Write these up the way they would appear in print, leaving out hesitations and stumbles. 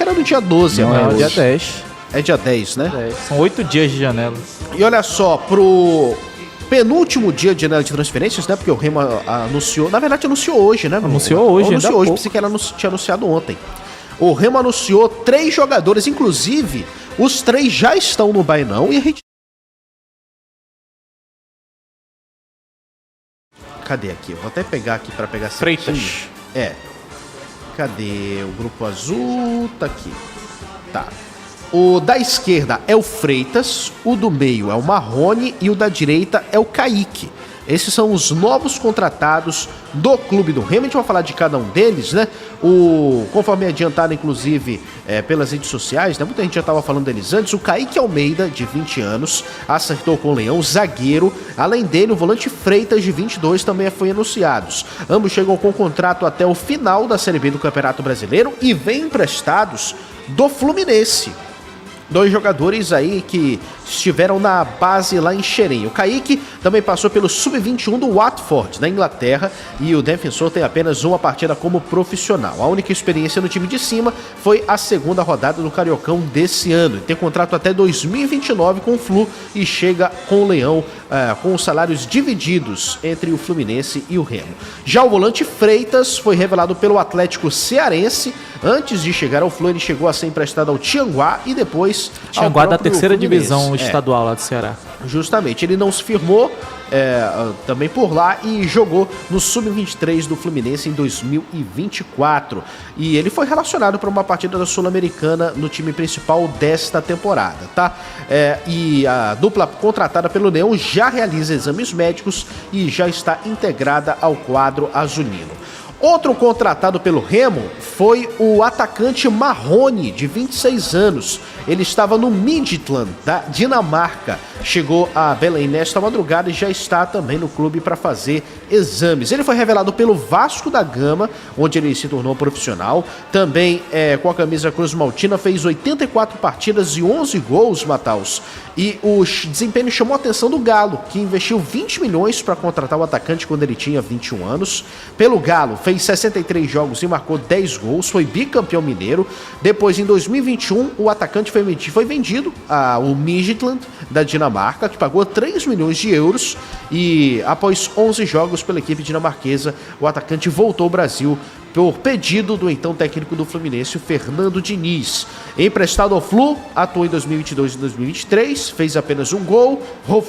era no dia 12. Não, agora. é dia 10. É dia 10, né? 10. São 8 dias de janela. E olha só, pro penúltimo dia de janela de transferências, né? Porque o Remo anunciou... Na verdade, anunciou hoje, né? Anunciou hoje, ainda Anunciou hoje, pouco. pensei que ela tinha anunciado ontem. O Remo anunciou 3 jogadores, inclusive, os 3 já estão no Bainão e a gente... Cadê aqui? Eu vou até pegar aqui pra pegar certinho. Freitas. É. Cadê o grupo azul? Tá aqui. Tá. O da esquerda é o Freitas, o do meio é o Marrone e o da direita é o Kaique. Esses são os novos contratados do Clube do Remo. A gente vai falar de cada um deles, né? Conforme adiantado, inclusive, pelas redes sociais, né? Muita gente já estava falando deles antes. O Kaique Almeida, de 20 anos, acertou com o Leão, zagueiro. Além dele, o volante Freitas, de 22, também foi anunciado. Ambos chegam com contrato até o final da Série B do Campeonato Brasileiro e vêm emprestados do Fluminense. 2 jogadores aí que estiveram na base lá em Xerém. O Kaique também passou pelo Sub-21 do Watford, na Inglaterra, e o defensor tem apenas uma partida como profissional. A única experiência no time de cima foi a 2ª rodada do Cariocão desse ano. Ele tem contrato até 2029 com o Flu e chega com o Leão com os salários divididos entre o Fluminense e o Remo. Já o volante Freitas foi revelado pelo Atlético Cearense. Antes de chegar ao Flu, ele chegou a ser emprestado ao Tianguá e depois Tianguá ao da próprio 3ª Fluminense. divisão estadual lá do Ceará. Justamente, ele não se firmou também por lá e jogou no Sub-23 do Fluminense em 2024. E ele foi relacionado para uma partida da Sul-Americana no time principal desta temporada, tá? E a dupla contratada pelo Leão já realiza exames médicos e já está integrada ao quadro azulino. Outro contratado pelo Remo foi o atacante Marrone, de 26 anos. Ele estava no Midtjylland, da Dinamarca. Chegou a Belém nesta madrugada e já está também no clube para fazer exames. Ele foi revelado pelo Vasco da Gama, onde ele se tornou profissional. Também com a camisa Cruz Maltina, fez 84 partidas e 11 gols, Mataus. E o desempenho chamou a atenção do Galo, que investiu 20 milhões para contratar o atacante quando ele tinha 21 anos. Pelo Galo, fez 63 jogos e marcou 10 gols, foi bicampeão mineiro. Depois, em 2021, o atacante foi vendido ao Midtjylland, da Dinamarca, que pagou 3 milhões de euros. E após 11 jogos pela equipe dinamarquesa, o atacante voltou ao Brasil por pedido do então técnico do Fluminense, o Fernando Diniz. Emprestado ao Flu, atuou em 2022 e 2023, fez apenas um gol,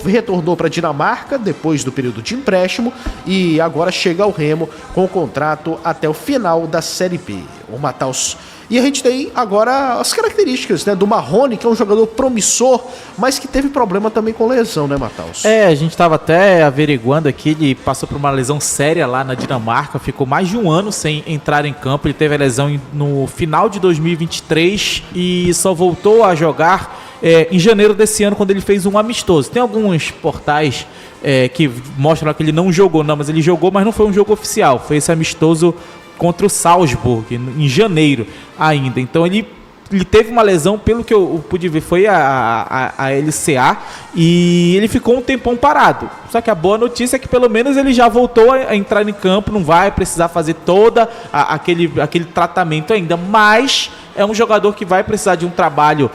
retornou para a Dinamarca depois do período de empréstimo e agora chega ao Remo com o contrato até o final da Série B. O Mataus. E a gente tem agora as características, né, do Marrone, que é um jogador promissor, mas que teve problema também com lesão, né, Mataus? A gente estava até averiguando aqui, ele passou por uma lesão séria lá na Dinamarca, ficou mais de um ano sem entrar em campo, ele teve a lesão no final de 2023 e só voltou a jogar em janeiro desse ano, quando ele fez um amistoso. Tem alguns portais que mostram que ele não jogou, mas ele jogou, mas não foi um jogo oficial, foi esse amistoso contra o Salzburg, em janeiro ainda. Então ele teve uma lesão, pelo que eu pude ver, foi a LCA, e ele ficou um tempão parado. Só que a boa notícia é que pelo menos ele já voltou a entrar em campo, não vai precisar fazer toda aquele tratamento ainda, mas é um jogador que vai precisar de um trabalho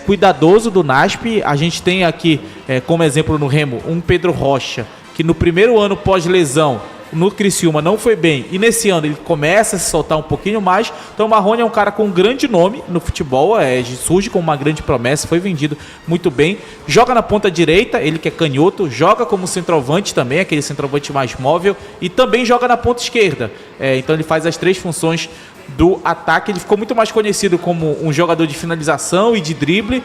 cuidadoso do NASP. A gente tem aqui, como exemplo no Remo, um Pedro Rocha, que no primeiro ano pós-lesão no Criciúma não foi bem, e nesse ano ele começa a se soltar um pouquinho mais. Então o Marrone é um cara com um grande nome no futebol, surge como uma grande promessa, foi vendido muito bem, joga na ponta direita, ele que é canhoto, joga como centroavante também, aquele centroavante mais móvel, e também joga na ponta esquerda, então ele faz as 3 funções do ataque. Ele ficou muito mais conhecido como um jogador de finalização e de drible,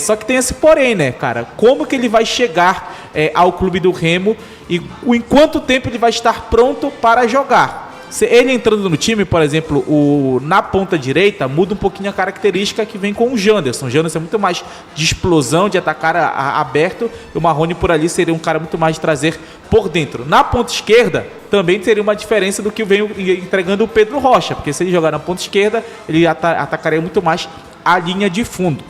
só que tem esse porém, né, cara? Como que ele vai chegar ao clube do Remo e em quanto tempo ele vai estar pronto para jogar? Ele entrando no time, por exemplo, na ponta direita, muda um pouquinho a característica que vem com o Janderson. O Janderson é muito mais de explosão, de atacar aberto, e o Marrone por ali seria um cara muito mais de trazer por dentro. Na ponta esquerda, também teria uma diferença do que vem entregando o Pedro Rocha, porque se ele jogar na ponta esquerda, ele atacaria muito mais a linha de fundo.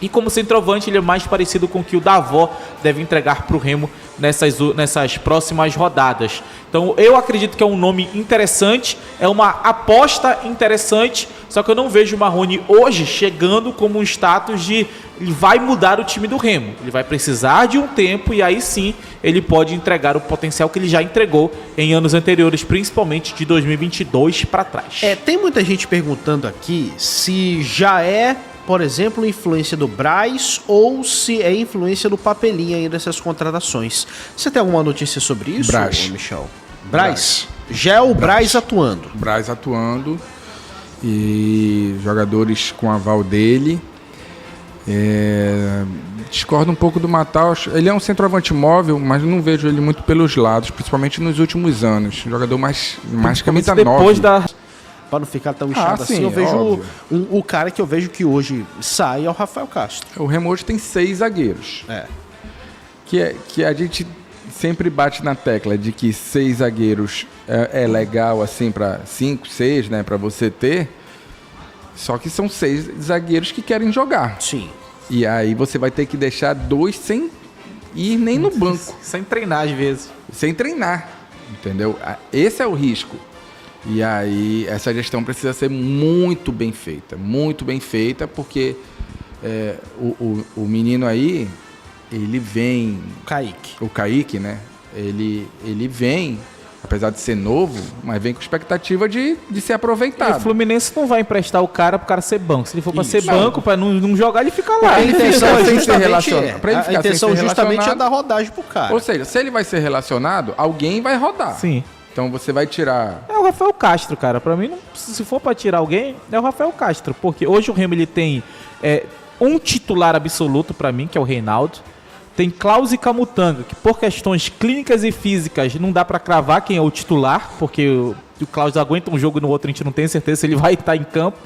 E como centroavante, ele é mais parecido com o que o Davó deve entregar para o Remo nessas próximas rodadas. Então eu acredito que é um nome interessante, é uma aposta interessante, só que eu não vejo o Marrone hoje chegando como um status de ele vai mudar o time do Remo. Ele vai precisar de um tempo e aí sim ele pode entregar o potencial que ele já entregou em anos anteriores, principalmente de 2022 para trás. Tem muita gente perguntando aqui se já é, por exemplo, influência do Braz ou se é influência do Papelinha aí dessas contratações. Você tem alguma notícia sobre isso, Braz. Michel? Braz? Já é o Braz atuando. Braz atuando e jogadores com aval dele. Discordo um pouco do Mataus. Ele é um centroavante móvel, mas eu não vejo ele muito pelos lados, principalmente nos últimos anos. Um jogador mais camisa 9. Depois da... Para não ficar tão inchado assim, sim, eu vejo óbvio. o cara que eu vejo que hoje sai é o Rafael Castro. O Remo hoje tem 6 zagueiros. Que a gente sempre bate na tecla de que 6 zagueiros é legal assim para 5, 6, né, para você ter. Só que são 6 zagueiros que querem jogar. Sim. E aí você vai ter que deixar 2 sem ir nem no banco, Sem treinar às vezes. sem treinar, entendeu? Esse é o risco. E aí essa gestão precisa ser muito bem feita, porque o menino aí, ele vem... O Kaique, né? Ele vem, apesar de ser novo, mas vem com expectativa de ser E aproveitado. o Fluminense não vai emprestar o cara pro cara ser banco. Se ele for pra Isso. ser banco, pra não jogar, ele fica lá. A intenção sem ser justamente relacionado. Pra ele a ficar intenção sem ser justamente é relacionado. dar rodagem pro cara. Ou seja, se ele vai ser relacionado, alguém vai rodar. Sim. Então você vai tirar... É o Rafael Castro, cara. Pra mim, se for pra tirar alguém, é o Rafael Castro. Porque hoje o Remo ele tem um titular absoluto pra mim, que é o Reinaldo. Tem Klaus e Camutanga, que por questões clínicas e físicas não dá pra cravar quem é o titular, porque o Klaus aguenta um jogo e no outro a gente não tem certeza se ele vai estar em campo.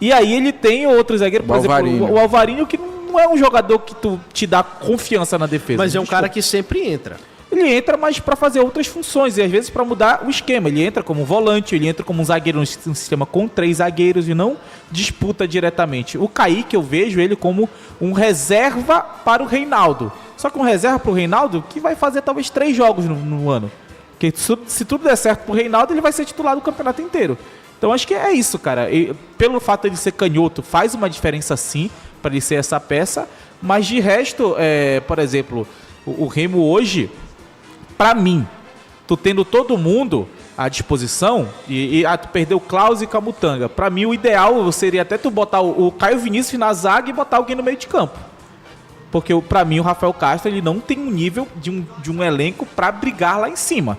E aí ele tem outro zagueiro, por exemplo, o Alvarinho, que não é um jogador que te dá confiança na defesa. Mas é um cara que sempre entra. Ele entra, mas para fazer outras funções e às vezes para mudar o esquema. Ele entra como volante, ele entra como um zagueiro no sistema com 3 zagueiros e não disputa diretamente. O Kaique eu vejo ele como um reserva para o Reinaldo. Só que um reserva para o Reinaldo que vai fazer talvez 3 jogos no ano. Porque se tudo der certo para o Reinaldo, ele vai ser titular do campeonato inteiro. Então acho que é isso, cara. E, pelo fato de ele ser canhoto, faz uma diferença sim para ele ser essa peça. Mas de resto, por exemplo, o Remo hoje... Pra mim, tu tendo todo mundo à disposição e tu perdeu Klaus e Camutanga. Pra mim, o ideal seria até tu botar o Caio Vinícius na zaga e botar alguém no meio de campo. Porque pra mim, o Rafael Castro ele não tem um nível de um elenco pra brigar lá em cima.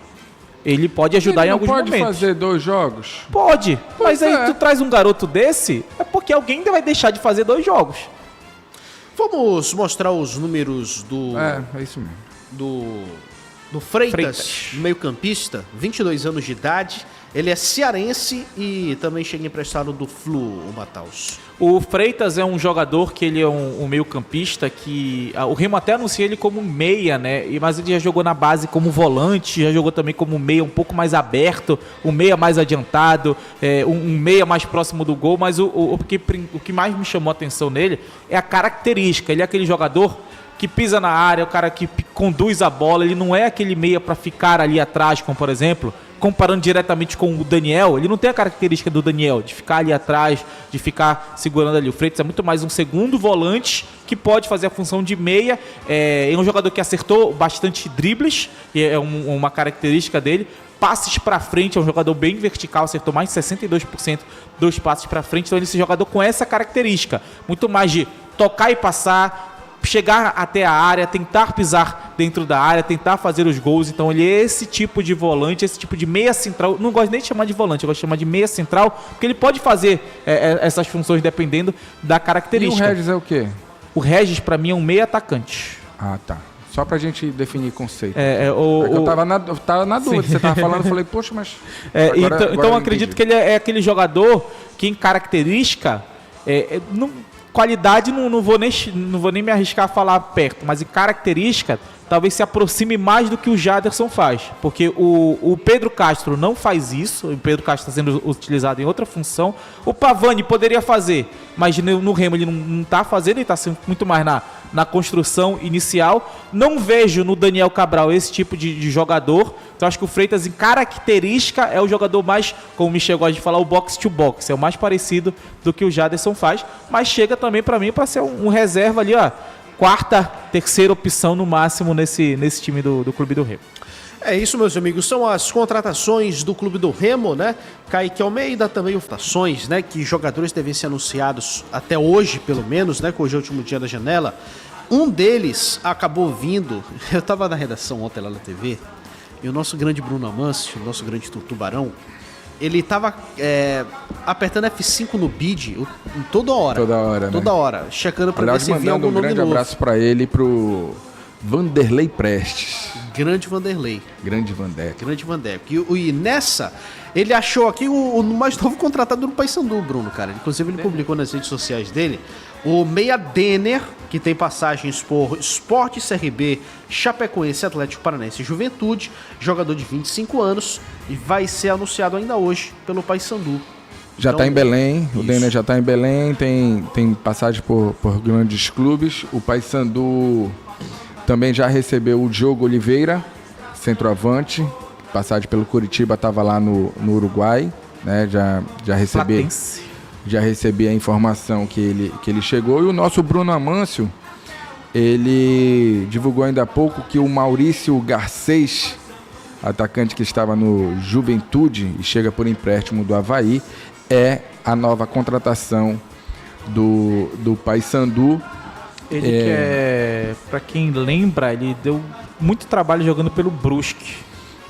Ele pode ajudar em alguns momentos. Ele pode fazer 2 jogos? Pode, mas Pois aí tu traz um garoto desse, é porque alguém vai deixar de fazer 2 jogos. Vamos mostrar os números do É isso mesmo. do Freitas, meio-campista, 22 anos de idade. Ele é cearense e também chega emprestado do Flu, o Mataus. O Freitas é um jogador que ele é um meio-campista que... O Remo até anuncia ele como meia, né? Mas ele já jogou na base como volante, já jogou também como meia um pouco mais aberto, um meia mais adiantado, um meia mais próximo do gol. Mas o que mais me chamou a atenção nele é a característica. Ele é aquele jogador que pisa na área, o cara que conduz a bola. Ele não é aquele meia para ficar ali atrás, como por exemplo... Comparando diretamente com o Daniel, ele não tem a característica do Daniel, de ficar ali atrás, de ficar segurando ali. O Freitas é muito mais um segundo volante que pode fazer a função de meia. É um jogador que acertou bastante dribles, é uma característica dele. Passes para frente, é um jogador bem vertical, acertou mais de 62% dos passes para frente. Então ele é esse jogador com essa característica, muito mais de tocar e passar, chegar até a área, tentar pisar dentro da área, tentar fazer os gols. Então ele é esse tipo de volante, esse tipo de meia central. Não gosto nem de chamar de volante, eu gosto de chamar de meia central, porque ele pode fazer essas funções dependendo da característica. E o Regis é o quê? O Regis, pra mim, é um meia atacante. Ah, tá. Só pra gente definir conceito. Eu tava na dúvida. Você tava falando, eu falei, poxa, mas... Então eu eu acredito entendi. que ele é aquele jogador que em característica... Qualidade não vou nem me arriscar a falar perto, mas em característica talvez se aproxime mais do que o Jaderson faz, porque o Pedro Castro não faz isso. O Pedro Castro está sendo utilizado em outra função. O Pavani poderia fazer, mas no Remo ele não está fazendo, ele está sendo muito mais na construção inicial. Não vejo no Daniel Cabral esse tipo de jogador. Então acho que o Freitas, em característica, é o jogador mais, como o Michel gosta de falar, o box to box. É o mais parecido do que o Jaderson faz. Mas chega também para mim para ser um reserva ali, ó. Quarta, terceira opção no máximo nesse time do Clube do Remo. É isso, meus amigos, são as contratações do Clube do Remo, né? Kaique Almeida, também contratações, né? Que jogadores devem ser anunciados até hoje, pelo menos, né? Que hoje é o último dia da janela. Um deles acabou vindo, eu tava na redação ontem lá na TV, e o nosso grande Bruno Amâncio, o nosso grande tubarão, ele tava apertando F5 no bid toda hora. Toda hora, checando pra ver se via algum nome novo. Um grande abraço pra ele e pro Vanderlei Prestes. Grande Vanderlei. Grande Vandeco. E nessa, ele achou aqui o mais novo contratado no Paysandu, Bruno, cara. Inclusive, ele publicou nas redes sociais dele o Meia Denner, que tem passagens por Sport CRB, Chapecoense, Atlético Paranaense e Juventude, jogador de 25 anos, e vai ser anunciado ainda hoje pelo Paysandu. Já está em Belém, isso. O Denner já está em Belém, tem passagem por grandes clubes. O Paysandu também já recebeu o Diogo Oliveira, centroavante, passagem pelo Curitiba, estava lá no Uruguai, né? Já recebi a informação que ele chegou. E o nosso Bruno Amâncio, ele divulgou ainda há pouco que o Maurício Garcês, atacante que estava no Juventude e chega por empréstimo do Avaí, é a nova contratação do Paysandu. Ele que é, pra quem lembra, ele deu muito trabalho jogando pelo Brusque.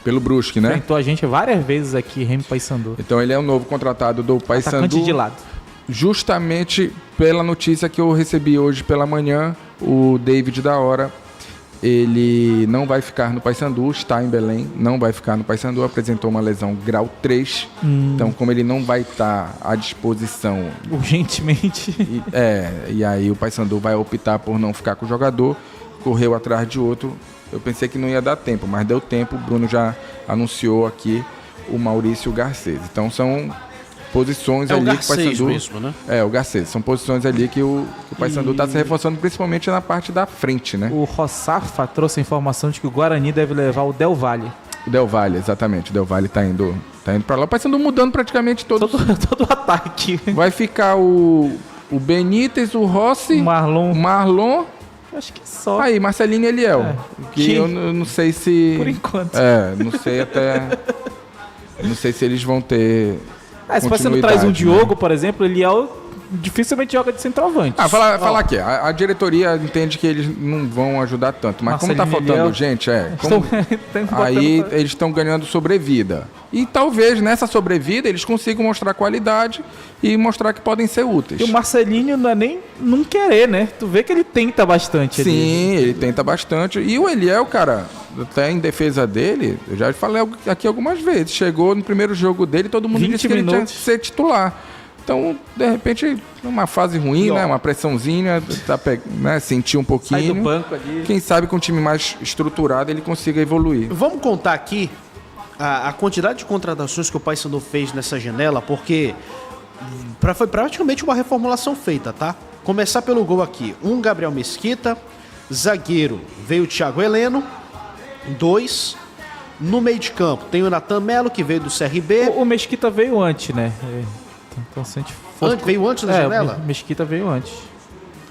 Pelo Brusque, né? Enfrentou a gente várias vezes aqui, Remo Paysandu. Então ele é o novo contratado do Paysandu. Atacante de lado. Justamente pela notícia que eu recebi hoje pela manhã, o David da Hora, ele não vai ficar no Paysandu, está em Belém, não vai ficar no Paysandu, apresentou uma lesão grau 3. Então, como ele não vai estar à disposição urgentemente, e aí o Paysandu vai optar por não ficar com o jogador, correu atrás de outro. Eu pensei que não ia dar tempo, mas deu tempo. O Bruno já anunciou aqui o Maurício Garcês. Então são posições ali que o Paysandu mesmo, né? O Garcês. São posições ali que o Paysandu está se reforçando, principalmente na parte da frente, né? O Rossafa trouxe a informação de que o Guarani deve levar o Del Valle. O Del Valle, exatamente. O Del Valle tá indo para lá. O Paysandu mudando praticamente todo o ataque. Vai ficar o Benítez, o Rossi, o Marlon. Acho que só. Aí, Marcelinho e Eliel. Que eu não sei se... Por enquanto. Não sei até... Não sei se eles vão ter... Se você não traz um Diogo, por exemplo, Eliel dificilmente joga de centroavante. Falar aqui, a diretoria entende que eles não vão ajudar tanto, mas Marcelinho, como tá faltando Eliel, gente, aí eles estão ganhando sobrevida. E talvez nessa sobrevida eles consigam mostrar qualidade e mostrar que podem ser úteis. E o Marcelinho não é nem não querer, né? Tu vê que ele tenta bastante. Sim, ele tenta bastante. E o Eliel, cara, até em defesa dele, eu já falei aqui algumas vezes, chegou no primeiro jogo dele, todo mundo disse que ele tinha que ser titular. Então, de repente, uma fase ruim, né? Uma pressãozinha, sentir um pouquinho. Sai do banco ali. Quem sabe com um time mais estruturado ele consiga evoluir. Vamos contar aqui a quantidade de contratações que o Paysandu fez nessa janela, porque foi praticamente uma reformulação feita, tá? Começar pelo gol aqui. Gabriel Mesquita, zagueiro, veio o Thiago Heleno, 2. No meio de campo tem o Natan Melo, que veio do CRB. O Mesquita veio antes, né? Então, se a gente for... Veio antes da janela? Mesquita veio antes.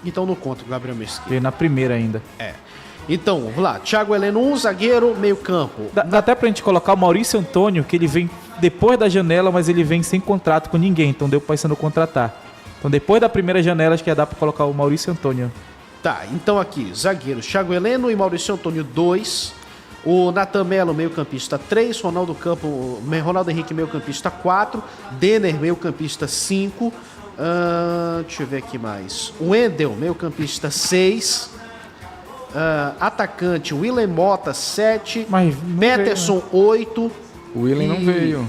Então não conta o Gabriel Mesquita. Veio na primeira ainda. Então, vamos lá. Thiago Heleno, zagueiro, meio campo. Dá até pra gente colocar o Maurício Antônio, que ele vem depois da janela, mas ele vem sem contrato com ninguém. Então deu pra Paysandu contratar. Então depois da primeira janela, acho que ia dar pra colocar o Maurício Antônio. Tá, então aqui, zagueiros, Thiago Heleno e Maurício Antônio, 2. O Natan Melo, meio-campista, 3. Ronaldo Henrique, meio-campista, 4. Denner, meio-campista, 5. Deixa eu ver aqui mais. O Wendel, meio-campista, 6. Atacante, William Mota, 7. Peterson, 8. O William não veio.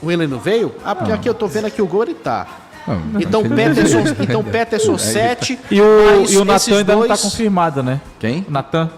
O William não veio? Porque aqui eu tô vendo aqui o gol, ele tá. Então Peterson 7. E o Natan ainda não tá confirmado, né? Quem? O Natan.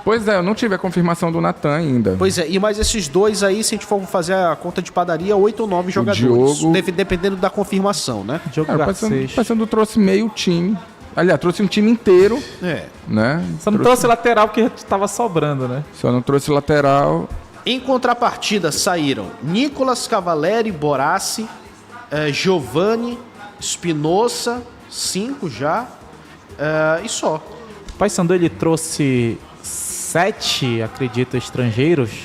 Pois é, eu não tive a confirmação do Natan ainda. Pois é, e mais esses dois aí, se a gente for fazer a conta de padaria, 8 ou 9 jogadores. Diogo... Dependendo da confirmação, né? Diogo Garcês. O Paysandu trouxe meio time. Aliás, trouxe um time inteiro, É. né? Só não trouxe lateral porque tava sobrando, né? Só não trouxe lateral. Em contrapartida saíram Nicolas Cavalieri, Borassi, Giovanni, Espinosa, 5 já, e só. O Paysandu ele trouxe 7, acredito, estrangeiros.